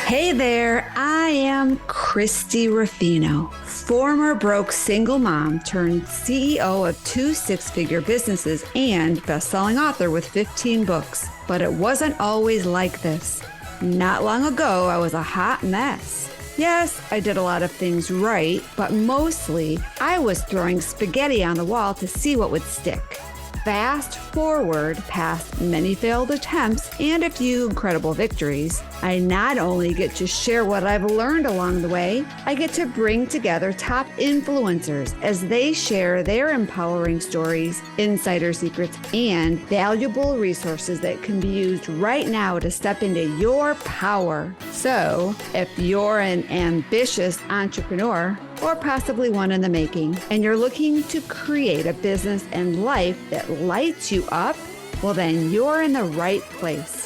Hey there, I am Christy Ruffino, former broke single mom turned CEO of 2 six-figure businesses and best-selling author with 15 books. But it wasn't always like this. Not long ago, I was a hot mess. Yes, I did a lot of things right, but mostly I was throwing spaghetti on the wall to see what would stick. Fast forward past many failed attempts and a few incredible victories, I not only get to share what I've learned along the way, I get to bring together top influencers as they share their empowering stories, insider secrets, and valuable resources that can be used right now to step into your power. So, if you're an ambitious entrepreneur, or possibly one in the making, and you're looking to create a business and life that lights you up, well, then you're in the right place.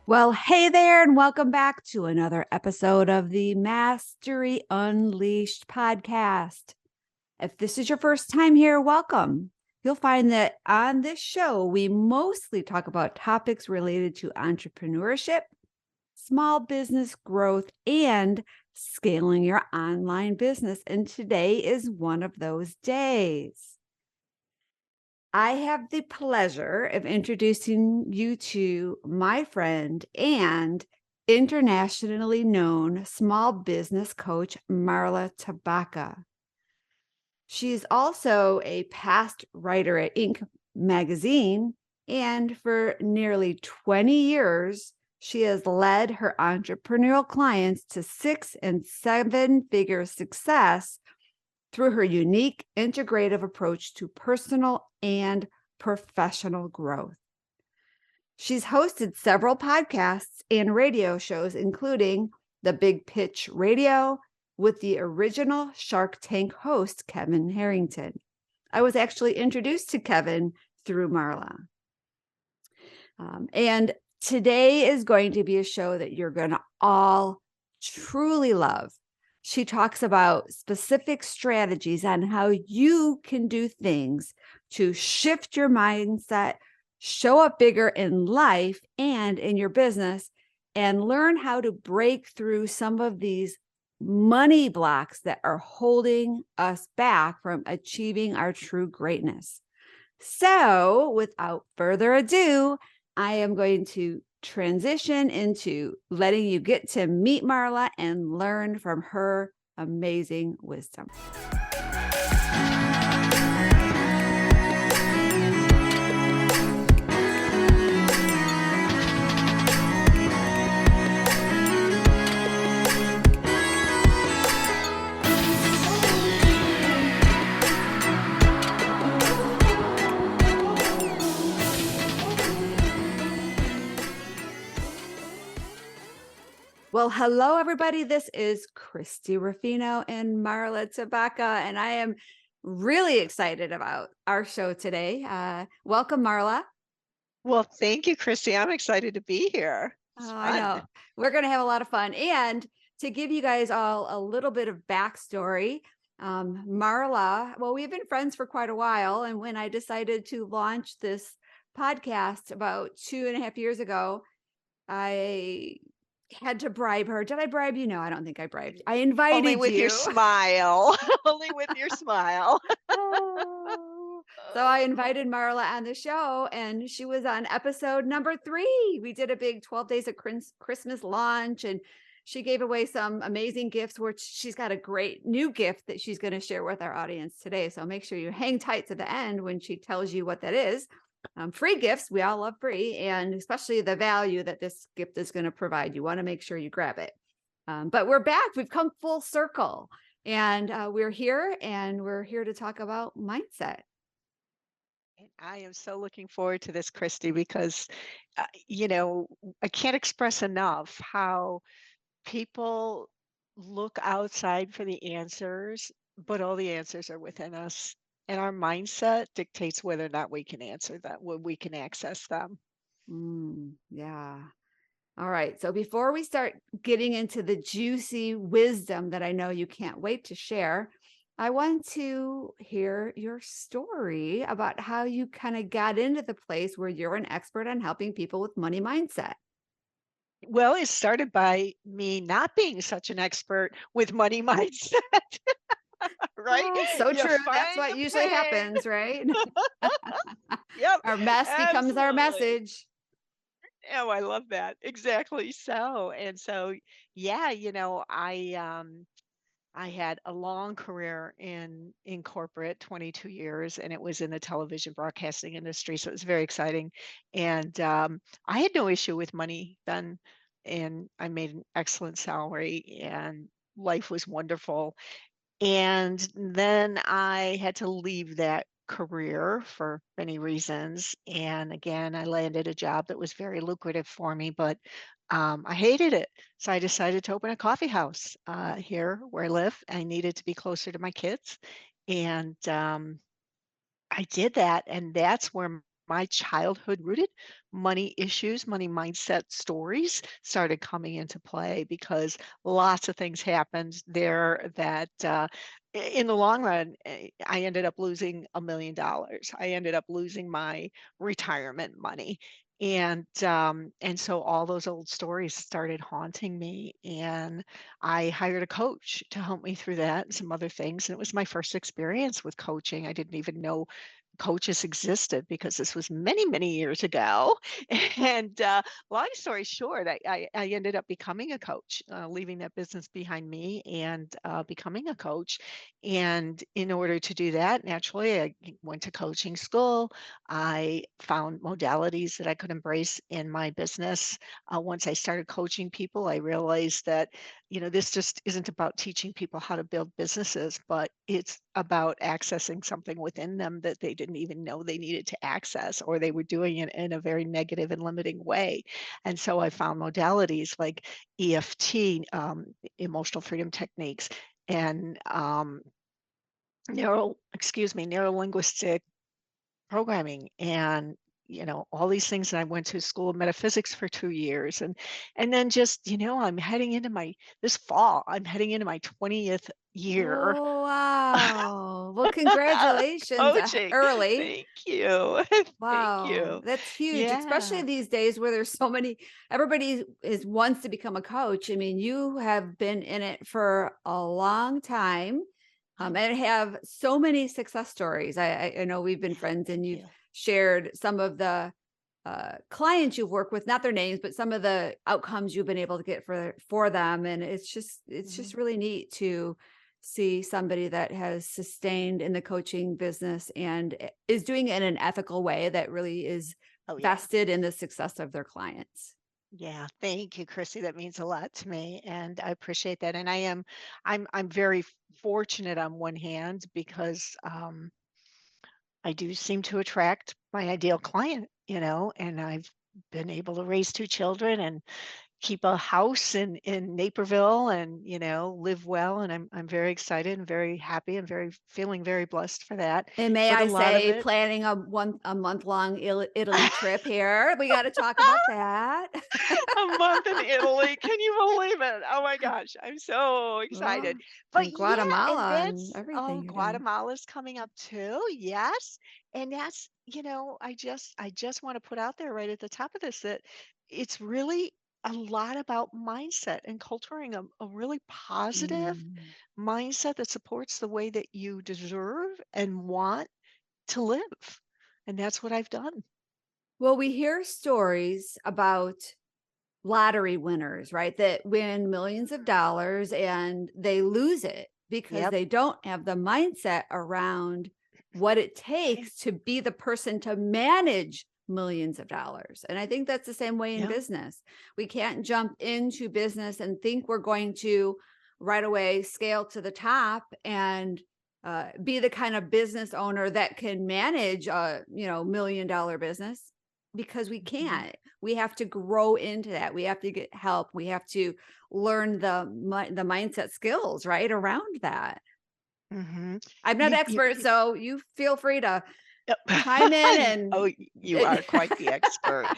Well, hey there, and welcome back to another episode of the Mastery Unleashed podcast. If this is your first time here, welcome. You'll find that on this show, we mostly talk about topics related to entrepreneurship, small business growth, and scaling your online business. And today is one of those days. I have the pleasure of introducing you to my friend and internationally known small business coach, MARLA Tabaka. She's also a past writer at Inc. magazine, and for nearly 20 years, she has led her entrepreneurial clients to 6- and 7-figure success through her unique integrative approach to personal and professional growth. She's hosted several podcasts and radio shows, including The Big Pitch Radio with the original Shark Tank host, Kevin Harrington. I was actually introduced to Kevin through Marla. And today is going to be a show that you're going to all truly love. She talks about specific strategies on how you can do things to shift your mindset, show up bigger in life and in your business, and learn how to break through some of these money blocks that are holding us back from achieving our true greatness. So, without further ado, I am going to transition into letting you get to meet Marla and learn from her amazing wisdom. Well, hello, everybody. This is Christy Ruffino and Marla Tabaka, and I am really excited about our show today. Welcome, Marla. Well, thank you, Christy. I'm excited to be here. It's I know. fun. We're going to have a lot of fun. And to give you guys all a little bit of backstory, Marla, well, we've been friends for quite a while. And when I decided to launch this podcast about 2.5 years ago, I had to bribe her. Did I bribe you? No, I don't think I bribed. I invited Only with your you. smile. Only with your smile. Oh. So I invited Marla on the show, and she was on episode number 3. We did a big 12 days of Christmas launch, and she gave away some amazing gifts, which she's got a great new gift that she's going to share with our audience today. So make sure you hang tight to the end when she tells you what that is. Free gifts, we all love free, and especially the value that this gift is going to provide. You want to make sure you grab it. But we're back. We've come full circle, and we're here to talk about mindset. And I am so looking forward to this, Christy, because, I can't express enough how people look outside for the answers, but all the answers are within us. And our mindset dictates whether or not we can answer them, when we can access them. Yeah. All right. So before we start getting into the juicy wisdom that I know you can't wait to share, I want to hear your story about how you kind of got into the place where you're an expert on helping people with money mindset. Well, it started by me not being such an expert with money mindset, right? Oh, so You true. That's find what the usually pain. happens, right? Yep, Our mess becomes our absolutely. message. Oh, I love that. Exactly so. And so, yeah, I had a long career in corporate, 22 years, and it was in the television broadcasting industry, so it was very exciting. And I had no issue with money then, and I made an excellent salary, and life was wonderful. And then I had to leave that career for many reasons. And again, I landed a job that was very lucrative for me, but I hated it. So I decided to open a coffee house here where I live. I needed to be closer to my kids. And I did that, and that's where my childhood rooted money issues, money mindset stories started coming into play because lots of things happened there that in the long run, I ended up losing $1 million. I ended up losing my retirement money. And so all those old stories started haunting me, and I hired a coach to help me through that and some other things. And it was my first experience with coaching. I didn't even know coaches existed because this was many, many years ago. And long story short, I ended up becoming a coach, leaving that business behind me and becoming a coach. And in order to do that, naturally, I went to coaching school. I found modalities that I could embrace in my business. Once I started coaching people, I realized that this just isn't about teaching people how to build businesses, but it's about accessing something within them that they didn't even know they needed to access, or they were doing it in a very negative and limiting way. And so I found modalities like EFT, emotional freedom techniques, and neuro linguistic programming, and all these things. And I went to school of metaphysics for 2 years, and then just I'm heading into my this fall I'm heading into my 20th year Oh, wow. Well, congratulations coaching. early. Thank you. Thank Wow, you. that's huge, especially Yeah. these days where there's so many everybody is wants to become a coach. I mean, you have been in it for a long time, Oh, and have so many success stories. I know we've been yeah, friends and thank you've you. shared some of the clients you've worked with, not their names, but some of the outcomes you've been able to get for them. And it's just Mhm. really neat to see somebody that has sustained in the coaching business and is doing it in an ethical way that really is Oh, yeah. vested in the success of their clients. Yeah, thank you, Chrissy. That means a lot to me, and I appreciate that. And I'm very fortunate on one hand because I do seem to attract my ideal client, and I've been able to raise 2 children and keep a house in Naperville, and live well. And I'm very excited and very happy and very feeling very blessed for that. And may But a I lot of say, it. planning a month long Italy trip here. We got to talk about that. A month in Italy. Can you believe it? Oh my gosh, I'm so excited. Oh, But and yeah, and Guatemala and that's everything you're doing. Guatemala's coming up too. Yes. And that's, I just want to put out there right at the top of this that it's really a lot about mindset and culturing a really positive Mm. mindset that supports the way that you deserve and want to live. And that's what I've done. Well, we hear stories about lottery winners, right? That win millions of dollars and they lose it because Yep. they don't have the mindset around what it Right. takes to be the person to manage millions of dollars. And I think that's the same way in Yeah. business. We can't jump into business and think we're going to right away scale to the top and be the kind of business owner that can manage a $1 million business because we Mhm. can't. We have to grow into that. We have to get help. We have to learn the mindset skills, right, around that. Mhm. I'm not You expert, you so you feel free to. Yep. chime in Oh, you are quite the expert.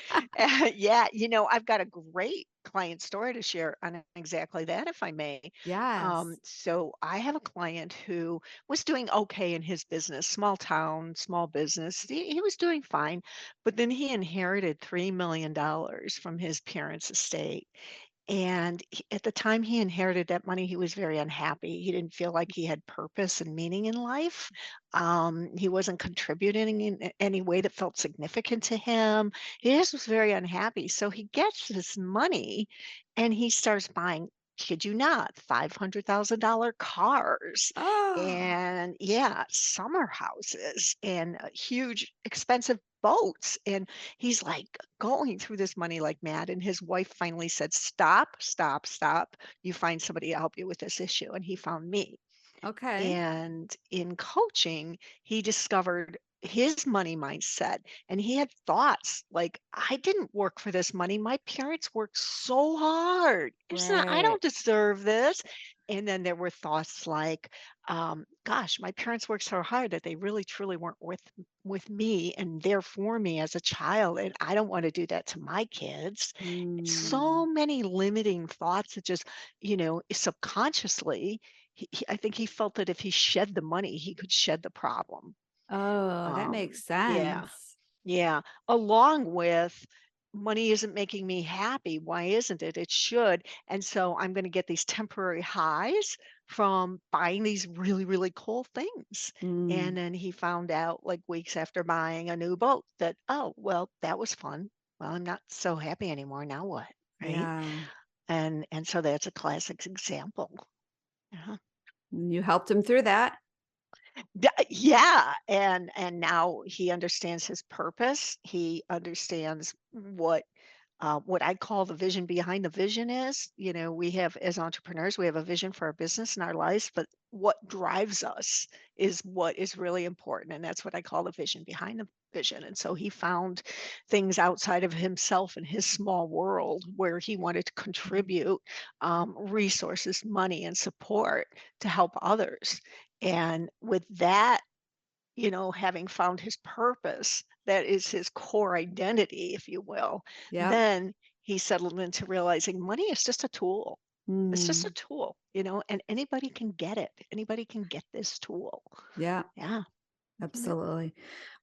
Yeah, I've got a great client story to share on exactly that, if I may. Yes. So I have a client who was doing okay in his business, small town, small business. He was doing fine, but then he inherited $3 million from his parents' estate. And at the time he inherited that money, he was very unhappy. He didn't feel like he had purpose and meaning in life. He wasn't contributing in any way that felt significant to him. He just was very unhappy. So he gets this money and he starts buying, kid you not, $500,000 cars Oh, and, yeah, summer houses and huge expensive boats. And he's like going through this money like mad. And his wife finally said, "Stop, stop, stop. You find somebody to help you with this issue." And he found me. okay. And in coaching, he discovered his money mindset and he had thoughts like, I didn't work for this money. My parents worked so hard. I Right. don't deserve this. And then there were thoughts like, gosh, my parents worked so hard that they really truly weren't with me and there for me as a child. And I don't want to do that to my kids. So Mm. many limiting thoughts that just, subconsciously I think he felt that if he shed the money, he could shed the problem. Oh, that makes Yeah, sense. yeah. Along with money isn't making me happy. Why isn't it? It should. And so I'm going to get these temporary highs from buying these really, really cool things. And Mm. then he found out like weeks after buying a new boat that, oh, well, that was fun. Well, I'm not so happy anymore. Now what? Right. Yeah. And so that's a classic example. Yeah. You helped him through that. Yeah, and now he understands his purpose. He understands what I call the vision behind the vision is. We have as entrepreneurs, we have a vision for our business and our lives, but what drives us is what is really important, and that's what I call the vision behind the vision. And so he found things outside of himself and his small world where he wanted to contribute resources, money, and support to help others. And with that, having found his purpose, that is his core identity, if you will, Yep. then he settled into realizing money is just a tool. It's just a Mm. tool, and anybody can get it. Anybody can get this tool. Yeah. Yeah. Mhm. Absolutely.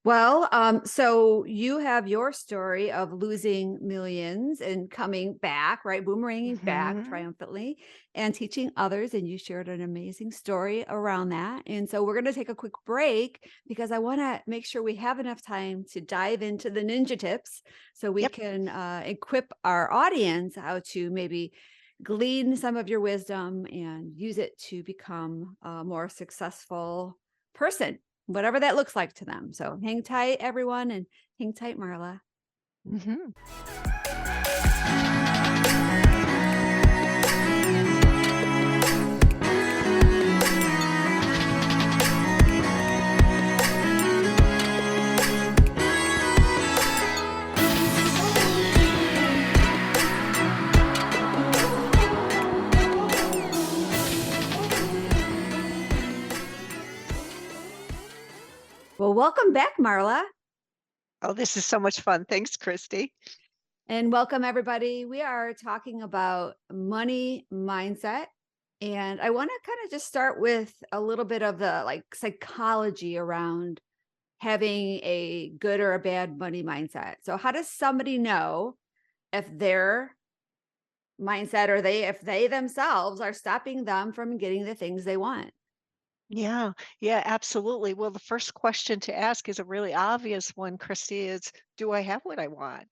Well, so you have your story of losing millions and coming back, right? Boomeranging back Mhm. triumphantly and teaching others. And you shared an amazing story around that. And so we're going to take a quick break because I want to make sure we have enough time to dive into the ninja tips so we Yep. can equip our audience how to maybe glean some of your wisdom and use it to become a more successful person, whatever that looks like to them. So hang tight, everyone, and hang tight, Marla. Mhm. Well, welcome back, Marla, Oh, this is so much fun. Thanks, Christy. and welcome everybody. We are talking about money mindset. And I want to kind of just start with a little bit of the psychology around having a good or a bad money mindset. So how does somebody know if their mindset or if they themselves are stopping them from getting the things they want? Yeah, yeah, absolutely. Well, the first question to ask is a really obvious one, Christy, is, do I have what I want?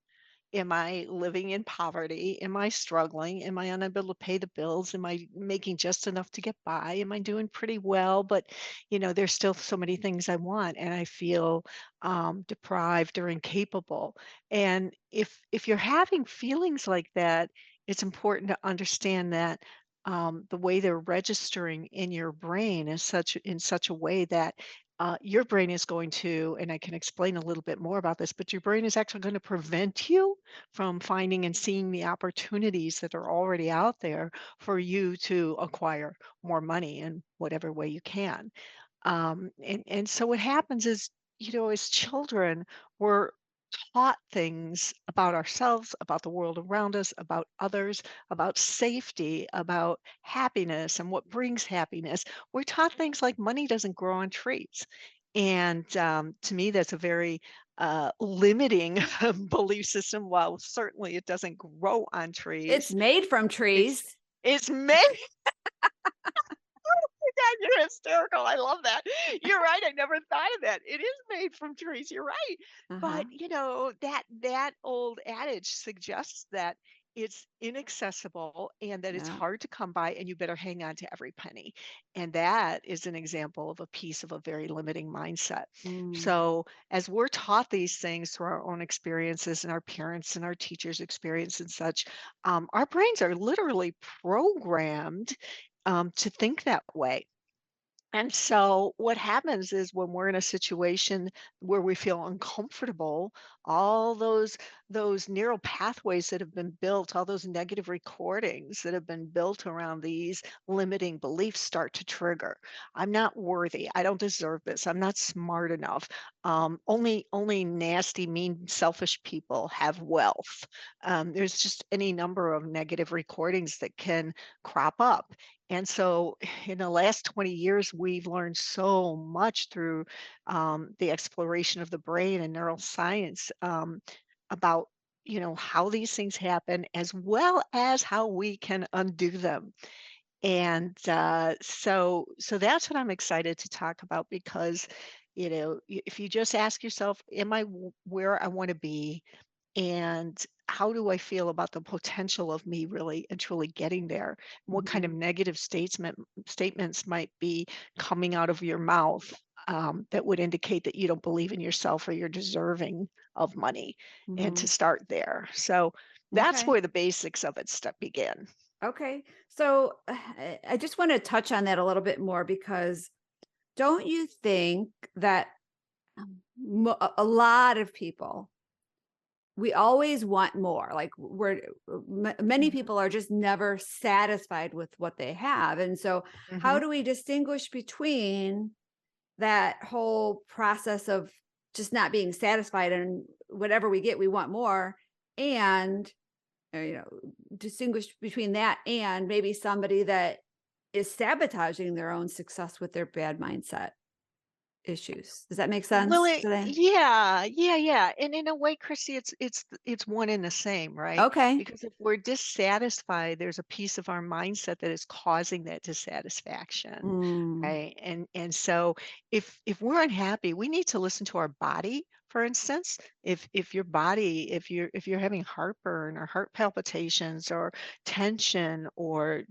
Am I living in poverty? Am I struggling? Am I unable to pay the bills? Am I making just enough to get by? Am I doing pretty well? But there's still so many things I want, and I feel deprived or incapable. And if you're having feelings like that, it's important to understand that the way they're registering in your brain is in such a way that your brain is going to, and I can explain a little bit more about this, but your brain is actually going to prevent you from finding and seeing the opportunities that are already out there for you to acquire more money in whatever way you can. And so what happens is, as children, we're taught things about ourselves, about the world around us, about others, about safety, about happiness and what brings happiness. We're taught things like money doesn't grow on trees. And to me, that's a very limiting belief system. While certainly it doesn't grow on It's trees, made from it's trees. it's made. God, you're hysterical. I love that. You're right. I never thought of that. It is made from trees. You're right. Uh-huh. But that old adage suggests that it's inaccessible and that it's Yeah. hard to come by and you better hang on to every penny. And that is an example of a piece of a very limiting mindset. Mm. So as we're taught these things through our own experiences and our parents and our teachers' experience and such, our brains are literally programmed to think that way. And so what happens is when we're in a situation where we feel uncomfortable, all those neural pathways that have been built, all those negative recordings that have been built around these limiting beliefs start to trigger. I'm not worthy. I don't deserve this. I'm not smart enough. Only nasty, mean, selfish people have wealth. There's just any number of negative recordings that can crop up. And so in the last 20 years, we've learned so much through the exploration of the brain and neuroscience about how these things happen as well as how we can undo them. And so that's what I'm excited to talk about because if you just ask yourself, am I where I want to be, and how do I feel about the potential of me really and truly getting there? What kind of Mhm. negative statements might be coming out of your mouth that would indicate that you don't believe in yourself or you're deserving of money, and to Mhm. start there. So that's Okay. where the basics of it begin. Okay. So I just want to touch on that a little bit more because don't you think that a lot of people, we always want more? Like many Mhm. people are just never satisfied with what they have. And so, how Mhm. do we distinguish between that whole process of just not being satisfied and whatever we get, we want more, and you know, distinguish between that and maybe somebody that is sabotaging their own success with their bad mindset issues. Does that make Well, sense today? yeah, yeah, yeah. And in a way, Christy, it's one and the same, right? Okay. Because if we're dissatisfied, there's a piece of our mindset that is causing that dissatisfaction, Mm, right? And so if we're unhappy, we need to listen to our body. For instance, if your body, if you're having heartburn or heart palpitations or tension or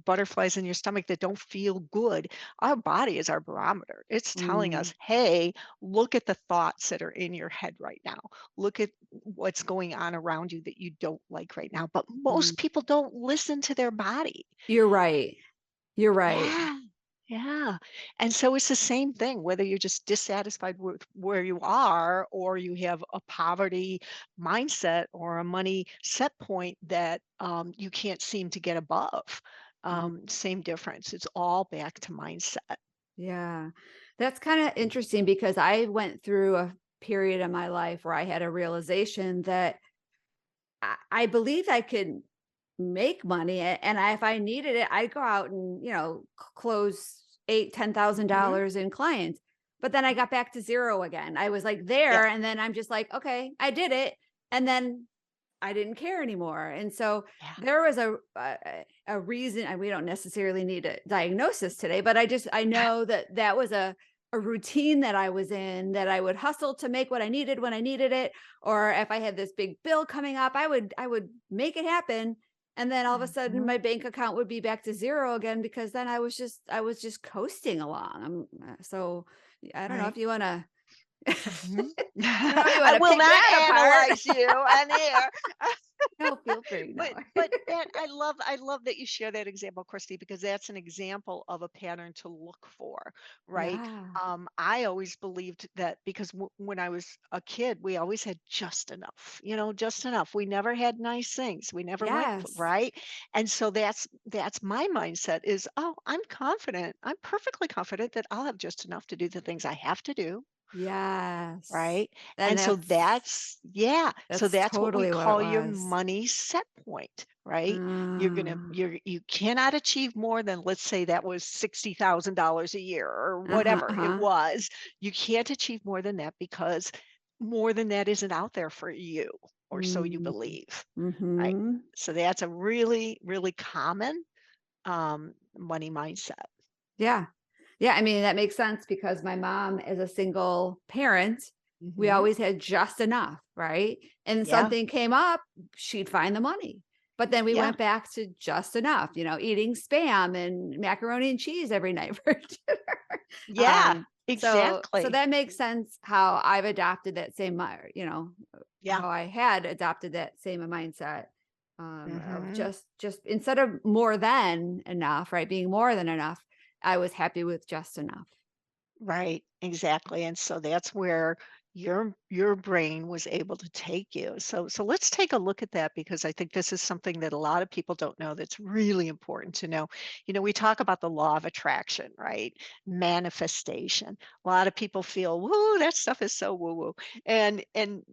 butterflies in your stomach that don't feel good, our body is our barometer. It's telling mm, us, hey, look at the thoughts that are in your head right now. Look at what's going on around you that you don't like right now. But mm. most people don't listen to their body. You're right. You're right. Yeah. Yeah. And so it's the same thing, whether you're just dissatisfied with where you are, or you have a poverty mindset or a money set point that you can't seem to get above. Mm, Same difference. It's all back to mindset. yeah. That's kind of interesting because I went through a period in my life where I had a realization that I believed I could make money, and if I needed it, I'd go out and, close eight, Hmm. $10,000 in clients. But then I got back to zero again. I was like Yeah. there, and then I'm just like, okay, I did it. And then I didn't care anymore. And so Yeah. there was a reason, and we don't necessarily need a diagnosis today, but I know that that was a routine that I was in, that I would hustle to make what I needed when I needed it, or if I had this big bill coming up, I would make it happen. And then all of a sudden Mhm. my bank account would be back to zero again because then I was just coasting along. So I don't know Right. if you want to I Mhm. don't know if you I want to will pick not that apart. analyze you on air. No, feel free. No. But that I love that you share that example, Christy, because that's an example of a pattern to look for, right? Yeah. I always believed that because when I was a kid, we always had just enough, just enough. We never had nice things. We never went Yes. right, and so that's my mindset is, oh, I'm confident. I'm perfectly confident that I'll have just enough to do the things I have to do. Yes. right? And And so so that's that's what we totally what it call your was. money set point, right? Mm. You cannot achieve more than, let's say that was $60,000 a year or Uh-huh, whatever it uh-huh. was. You can't achieve more than that because more than that isn't out there for you, or so you Mm. believe, right? Mhm. So that's a really, really common money mindset. Yeah. Yeah, I mean, that makes sense because my mom is a single parent. We Hmm. always had just enough, right? And Yeah, something came up, she'd find the money. But then we yeah, went back to just enough, eating spam and macaroni and cheese every night for dinner. yeah, So exactly. that makes sense how I've adopted that same, Yeah. how I had adopted that same mindset of Hmm. just instead of more than enough, right? Being more than enough, I was happy with just enough. Right, exactly. And so that's where your brain was able to take you. So let's take a look at that, because I think this is something that a lot of people don't know that's really important to know. We talk about the law of attraction, right? Manifestation. A lot of people feel, woo, that stuff is so woo-woo. And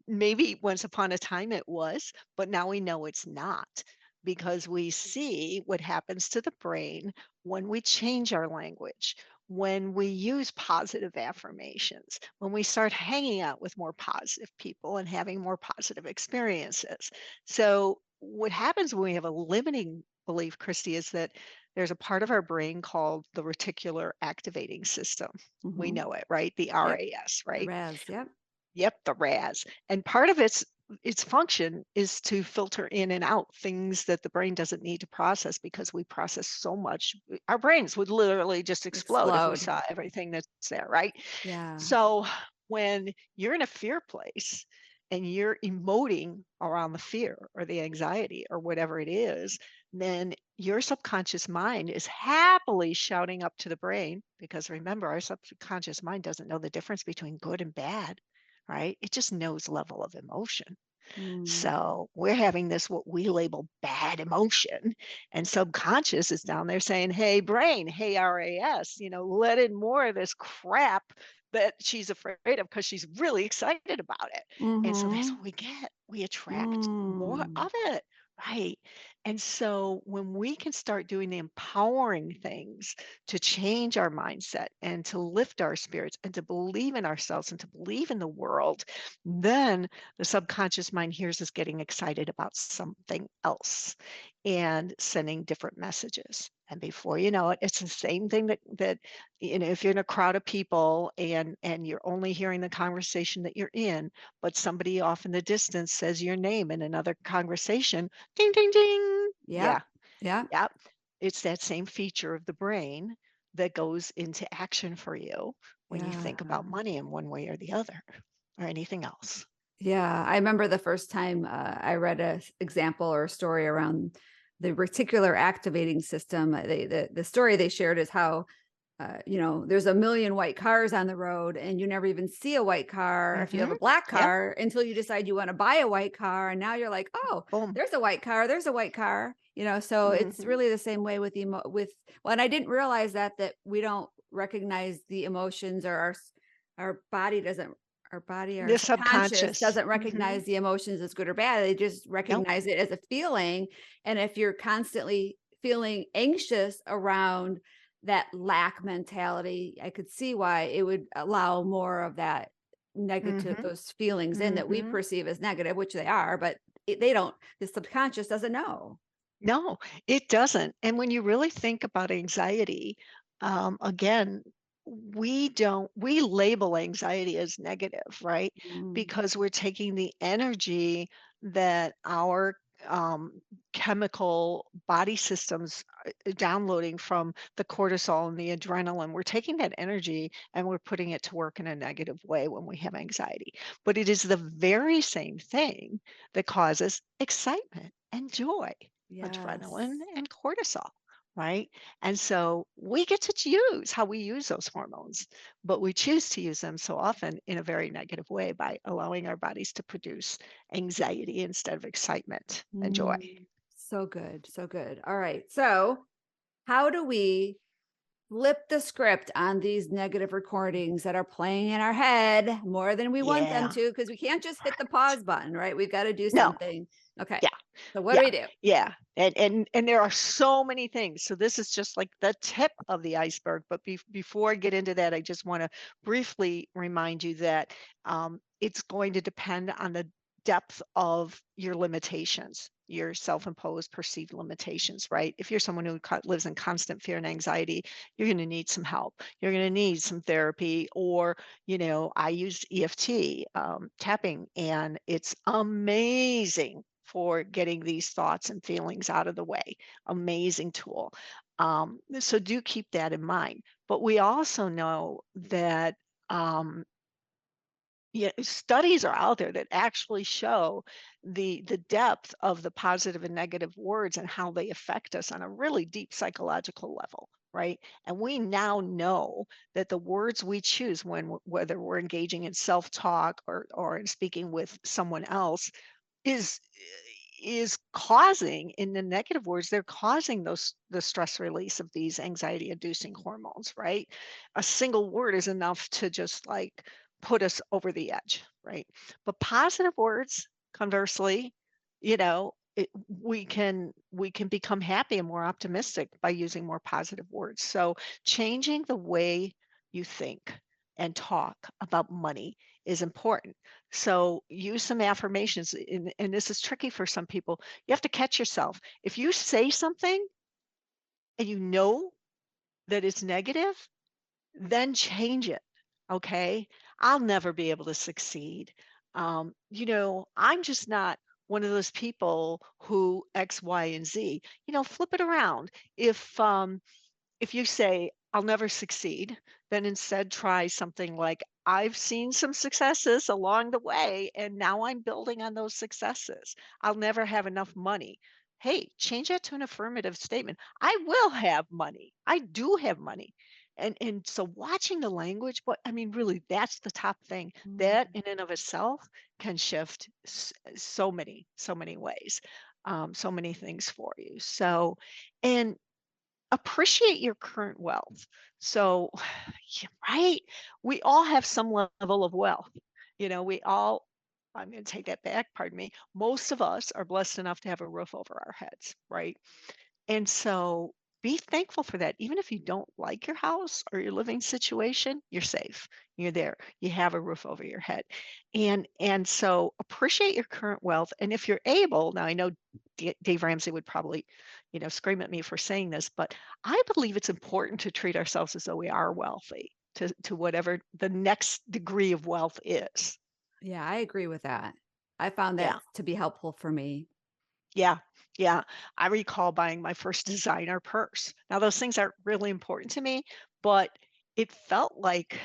maybe once upon a time it was, but now we know it's not, because we see what happens to the brain when we change our language, when we use positive affirmations, when we start hanging out with more positive people and having more positive experiences. So, what happens when we have a limiting belief, Christy, is that there's a part of our brain called the reticular activating system. We Mhm. know it, right? The Yep. RAS, The right? Raz, yep. Yep, the RAS. And part of its function is to filter in and out things that the brain doesn't need to process, because we process so much. Our brains would literally just explode if we Explode. saw everything that's there, right? Yeah. So when you're in a fear place and you're emoting around the fear or the anxiety or whatever it is, then your subconscious mind is happily shouting up to the brain, because remember, our subconscious mind doesn't know the difference between good and bad, right? It just knows level of emotion. Mm. So we're having this, what we label bad emotion, and subconscious is down there saying, hey, brain, hey, RAS, let in more of this crap that she's afraid of, because she's really excited about it. And so that's Mhm. what we get. We attract more Mm. of it. Right. And so when we can start doing the empowering things to change our mindset and to lift our spirits and to believe in ourselves and to believe in the world, then the subconscious mind hears us getting excited about something else and sending different messages. And before you know it, it's the same thing that if you're in a crowd of people and you're only hearing the conversation that you're in, but somebody off in the distance says your name in another conversation, ding ding ding. Yep. Yeah, Yep. yeah. It's that same feature of the brain that goes into action for you when you Yeah. think about money in one way or the other, or anything else. Yeah, I remember the first time I read a example or a story around the reticular activating system. The story they shared is how there's a million white cars on the road, and you never even see a white car if you have Mhm. a black Yep. car until you decide you want to buy a white car, and now you're like, oh, Boom. there's a white car, there's a white car. So it's Mhm. really the same way with well, and I didn't realize that we don't recognize the emotions, or our body doesn't our The subconscious subconscious. doesn't Mhm. recognize the emotions as good or bad. They just Nope. recognize it as a feeling. And if you're constantly feeling anxious around that lack mentality, I could see why it would allow more of that negative, Mhm. those feelings in that we Mhm. perceive as negative, which they are, but they don't, the subconscious doesn't know. No, it doesn't. And when you really think about anxiety, again, we label anxiety as negative, right? Mm, Because we're taking the energy that our chemical body systems are downloading from the cortisol and the adrenaline. We're taking that energy and we're putting it to work in a negative way when we have anxiety. But it is the very same thing that causes excitement and joy, adrenaline yes. and cortisol, right? And so we get to choose how we use those hormones, but we choose to use them so often in a very negative way by allowing our bodies to produce anxiety instead of excitement and joy. Mm, so good. So good. All right. So, how do we flip the script on these negative recordings that are playing in our head more than we want them Yeah. to, because we can't just hit the Right. pause button, right? We've got to do No. something. Okay. Yeah. So what do Yeah. we do? Yeah. And there are so many things. So this is just like the tip of the iceberg. But before I get into that, I just want to briefly remind you that it's going to depend on the depth of your limitations, your self-imposed perceived limitations, right? If you're someone who lives in constant fear and anxiety, you're going to need some help. You're going to need some therapy, or I use EFT tapping, and it's amazing for getting these thoughts and feelings out of the way. Amazing tool. So do keep that in mind. But we also know that um, yeah, studies are out there that actually show the depth of the positive and negative words and how they affect us on a really deep psychological level, right? And we now know that the words we choose whether we're engaging in self-talk or in speaking with someone else is is causing, in the negative words, they're causing the stress release of these anxiety inducing hormones, right? A single word is enough to just like put us over the edge, right? But positive words, conversely, we can become happy and more optimistic by using more positive words. So changing the way you think and talk about money is important. So use some affirmations, and this is tricky for some people. You have to catch yourself. If you say something and you know that it's negative, then change it. Okay. I'll never be able to succeed. I'm just not one of those people who X, Y, and Z. Flip it around. If you say, "I'll never succeed," then instead try something like, "I've seen some successes along the way, and now I'm building on those successes. I'll never have enough money." Hey, change that to an affirmative statement. I will have money. I do have money. And so watching the language, but I mean, really, that's the top thing. That Mm. in and of itself can shift so many ways, so many things for you. So, and appreciate your current wealth. So, yeah, right? We all have some level of wealth. We all, I'm going to take that back, pardon me. Most of us are blessed enough to have a roof over our heads, right? And so be thankful for that. Even if you don't like your house or your living situation, you're safe. You're there. You have a roof over your head. And so appreciate your current wealth. And if you're able, now I know Dave Ramsey would probably, scream at me for saying this, but I believe it's important to treat ourselves as though we are wealthy to whatever the next degree of wealth is. Yeah, I agree with that. I found that Yeah. to be helpful for me. Yeah, yeah. I recall buying my first designer purse. Now, those things aren't really important to me, but it felt like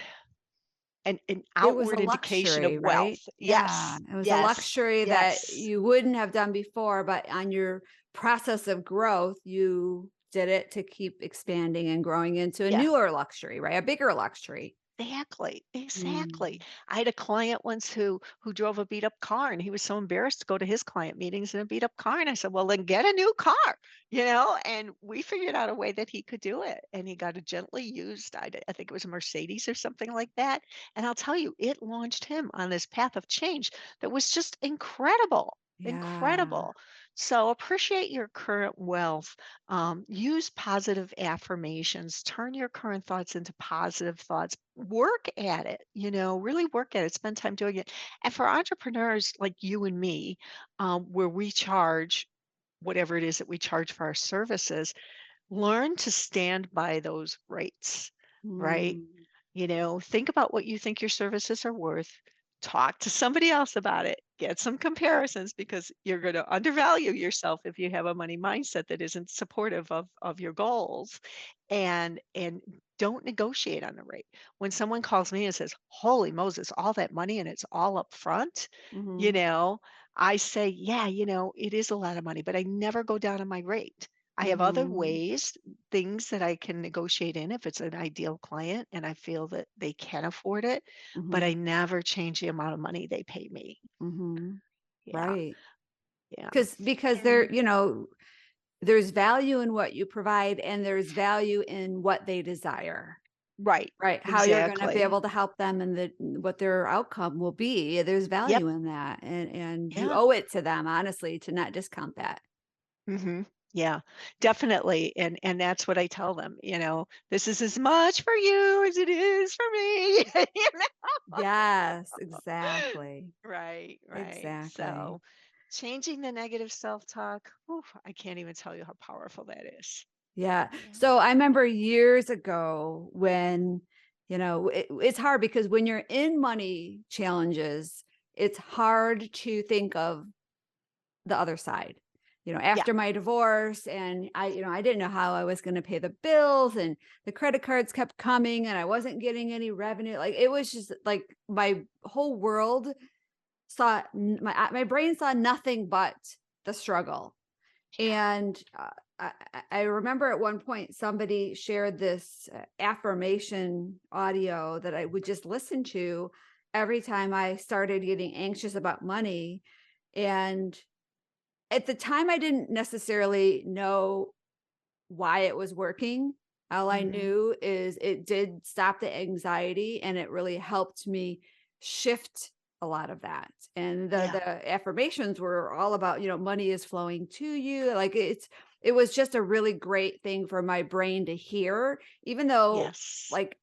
an It was a outward indication of luxury, right? wealth. Yeah, Yes, it was a yes, luxury that yes. you wouldn't have done before, but on your process of growth, you did it to keep expanding and growing into a Yeah. newer luxury, right? A bigger luxury. Exactly, exactly. Mm. I had a client once who drove a beat up car, and he was so embarrassed to go to his client meetings in a beat up car. And I said, "Well, then get a new car," And we figured out a way that he could do it. And he got a gently used, I think it was a Mercedes or something like that. And I'll tell you, it launched him on this path of change that was just incredible, Yeah. incredible. So appreciate your current wealth. Use positive affirmations, turn your current thoughts into positive thoughts, work at it, really work at it, spend time doing it. And for entrepreneurs like you and me, where we charge whatever it is that we charge for our services, learn to stand by those rates, right? Mm. Think about what you think your services are worth. Talk to somebody else about it. Get some comparisons, because you're going to undervalue yourself if you have a money mindset that isn't supportive of your goals. And don't negotiate on the rate. When someone calls me and says, "Holy Moses, all that money and it's all up front," you Mhm. know, I say, "Yeah, it is a lot of money, but I never go down on my rate. I have other Mhm. ways, things that I can negotiate in if it's an ideal client and I feel that they can afford it, but I Mhm. never change the amount of money they pay me." Mhm. Yeah, Right. yeah. Because they're, And there's value in what you provide and there's value in what they desire. Right. Right, how you're gonna be Exactly. able to help them and what their outcome will be, there's Yep. value in that, and you Yeah. owe it to them, honestly, to not discount that. Mhm. Yeah, definitely, and that's what I tell them, "This is as much for you as it is for me." You know? Yes, exactly, Right, right. exactly. So, changing the negative self-talk, oof, I can't even tell you how powerful that is. Yeah, Yeah. so I remember years ago when, it's hard because when you're in money challenges, it's hard to think of the other side. Yeah. After my divorce and I didn't know how I was going to pay the bills and the credit cards kept coming and I wasn't getting any revenue. Like it was just like my whole world my brain saw nothing but the struggle. Yeah. And I remember at one point somebody shared this affirmation audio that I would just listen to every time I started getting anxious about money. And at the time, I didn't necessarily know why it was working. All I Mhm. knew is it did stop the anxiety and it really helped me shift a lot of that. And the Yeah. the affirmations were all about, money is flowing to you. Like it was just a really great thing for my brain to hear, even though Yes. like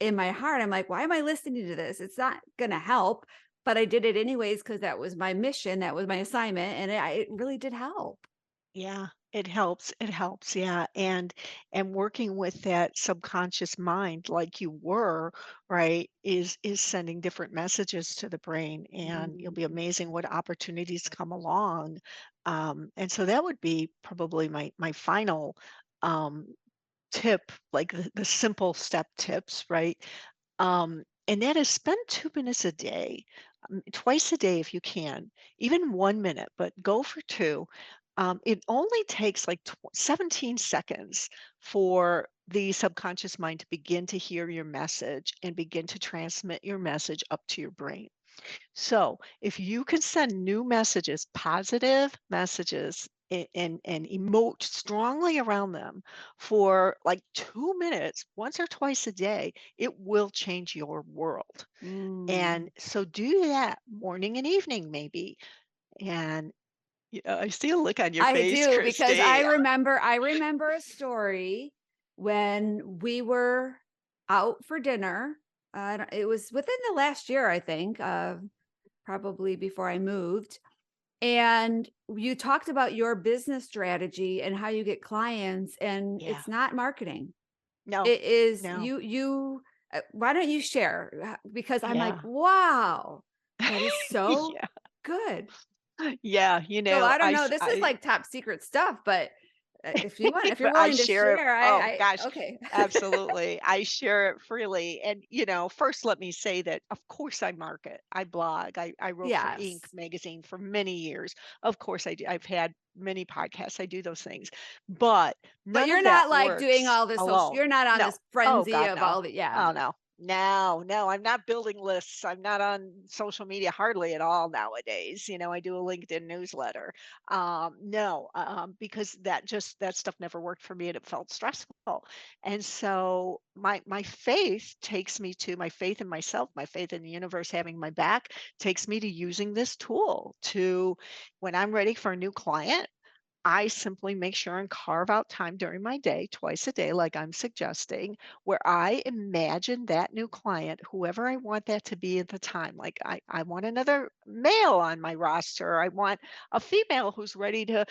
in my heart, I'm like, why am I listening to this? It's not gonna help. But I did it anyways because that was my mission, that was my assignment, and it really did help. Yeah, it helps. It helps. Yeah. And working with that subconscious mind like you were, right, is sending different messages to the brain and you'll be Mhm. amazing what opportunities come along. And so that would be probably my final um tip, like the simple step tips, right? And that is spend 2 minutes a day, twice a day if you can, even 1 minute, but go for two. It only takes like 17 seconds for the subconscious mind to begin to hear your message and begin to transmit your message up to your brain. So if you can send new messages, positive messages, and emote strongly around them for like 2 minutes, once or twice a day, it will change your world. And Mm. so do that morning and evening, maybe. And I see a look on your I face, do because I Christy. remember I remember a story when we were out for dinner. It was within the last year, I think, probably before I moved. And you talked about your business strategy and how you get clients, and Yeah. it's not marketing. No, It is no. why don't you share? Because I'm like, Yeah. wow, that is so Yeah. good. Yeah. So I don't know. I, This is I like top secret stuff, but if you're But I willing to share it. share, Oh I gosh, okay. absolutely. I share it freely. And first let me say that of course I market. I blog. I wrote for Inc. Yes, magazine for many years. Of course I do. I've had many podcasts. I do those things. But but none you're of that not like doing works all this social. alone. You're not on No. this Oh frenzy God, of no. all the yeah. Oh no. No, no, I'm not building lists. I'm not on social media hardly at all nowadays. I do a LinkedIn newsletter. No, because that stuff never worked for me and it felt stressful. And so my faith takes me to my faith in myself, my faith in the universe having my back takes me to using this tool to when I'm ready for a new client. I simply make sure and carve out time during my day, twice a day, like I'm suggesting, where I imagine that new client, whoever I want that to be at the time. Like I want another male on my roster. I want a female who's ready to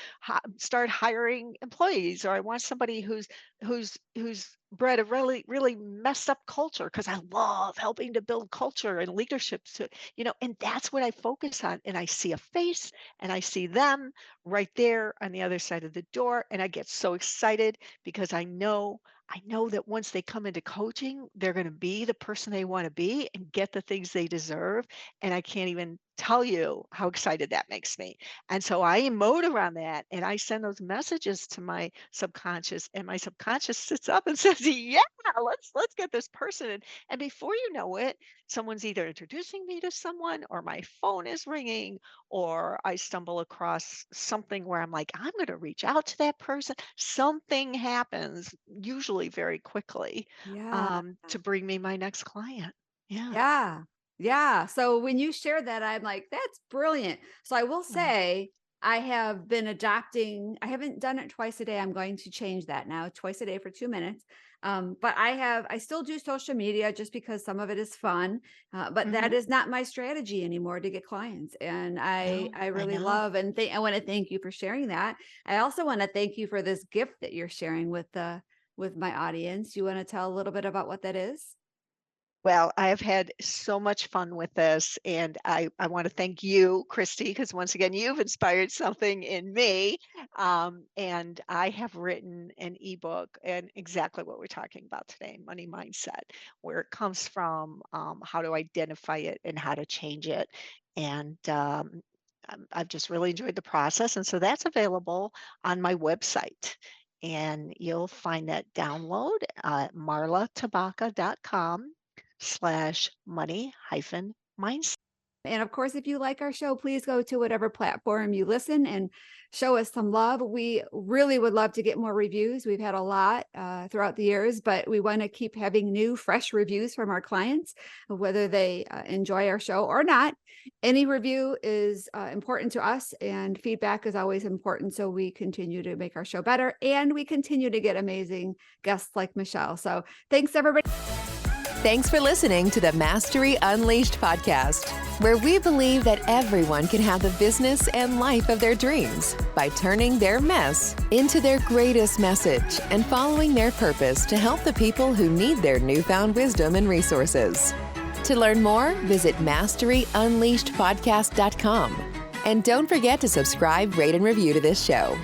start hiring employees, or I want somebody who's bred a really really messed up culture because I love helping to build culture and leadership. And that's what I focus on. And I see a face and I see them right there on the other side of the door. And I get so excited because I know I know that once they come into coaching, they're going to be the person they want to be and get the things they deserve. And I can't even tell you how excited that makes me. And so I emote around that and I send those messages to my subconscious, and my subconscious sits up and says, "Yeah, let's get this person." And before you know it, someone's either introducing me to someone, or my phone is ringing, or I stumble across something where I'm like, I'm going to reach out to that person. Something happens, usually very quickly, Yeah. to bring me my next client. Yeah. Yeah. Yeah. So when you shared that, I'm like, that's brilliant. So I will Mm. say, I have been adopting, I haven't done it twice a day. I'm going to change that now, twice a day for 2 minutes. But I still do social media just because some of it is fun. But that Mhm. is not my strategy anymore to get clients. And No, I I really know. love and I want to thank you for sharing that. I also want to thank you for this gift that you're sharing with my audience. You want to tell a little bit about what that is? Well, I have had so much fun with this, and I want to thank you, Christy, because once again, you've inspired something in me. And I have written an ebook, and exactly what we're talking about today, money mindset, where it comes from, how to identify it and how to change it. And I've just really enjoyed the process. And so that's available on my website. And you'll find that download at marlatabaka.com/money-mindset. And of course, if you like our show, please go to whatever platform you listen and show us some love. We really would love to get more reviews. We've had a lot throughout the years, but we want to keep having new, fresh reviews from our clients, whether they enjoy our show or not. Any review is important to us, and feedback is always important. So we continue to make our show better, and we continue to get amazing guests like Michelle. So thanks, everybody. Thanks for listening to the Mastery Unleashed podcast, where we believe that everyone can have the business and life of their dreams by turning their mess into their greatest message and following their purpose to help the people who need their newfound wisdom and resources. To learn more, visit masteryunleashedpodcast.com. And don't forget to subscribe, rate, and review to this show.